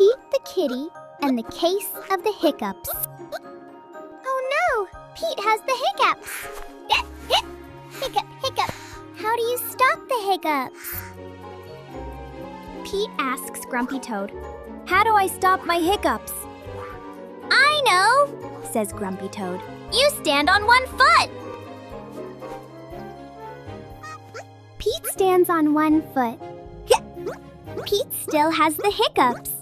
Pete the kitty and the case of the hiccups. Oh no! Pete has the hiccups! Hiccup, hiccup! How do you stop the hiccups? Pete asks Grumpy Toad, How do I stop my hiccups? I know, says Grumpy Toad. You stand on one foot! Pete stands on one foot. Pete still has the hiccups.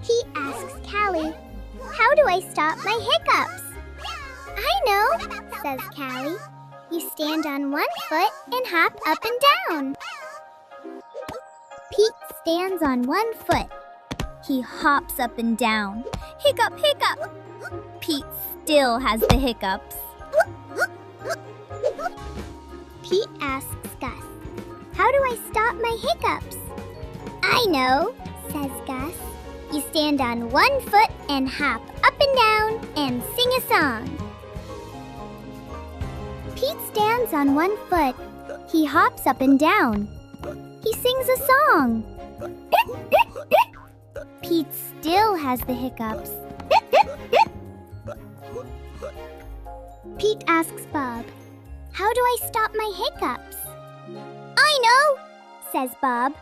Pete asks Callie, How do I stop my hiccups? I know, says Callie. You stand on one foot and hop up and down. Pete stands on one foot. He hops up and down. Hiccup, hiccup! Pete still has the hiccups. Pete asks Gus, How do I stop my hiccups? I know, says Gus. You stand on one foot and hop up and down and sing a song. Pete stands on one foot. He hops up and down. He sings a song. Pete still has the hiccups. Pete asks Bob, How do I stop my hiccups? I know, says Bob.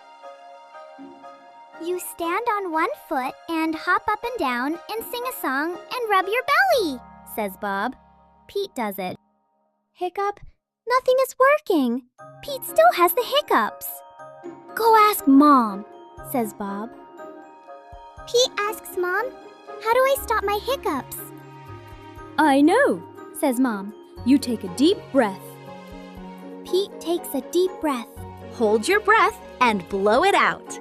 You stand on one foot and hop up and down and sing a song and rub your belly, says Bob. Pete does it. Hiccup, nothing is working. Pete still has the hiccups. Go ask Mom, says Bob. Pete asks Mom, How do I stop my hiccups? I know, says Mom. You take a deep breath. Pete takes a deep breath. Hold your breath and blow it out.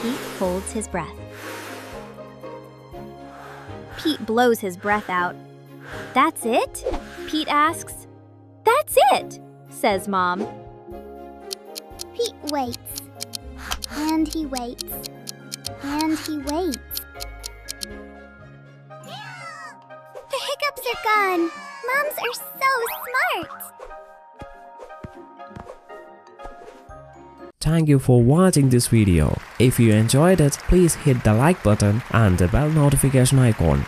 Pete holds his breath. Pete blows his breath out. That's it? Pete asks. That's it, says Mom. Pete waits. And he waits. And he waits. The hiccups are gone. Moms are so smart. Thank you for watching this video. If you enjoyed it, please hit the like button and the bell notification icon.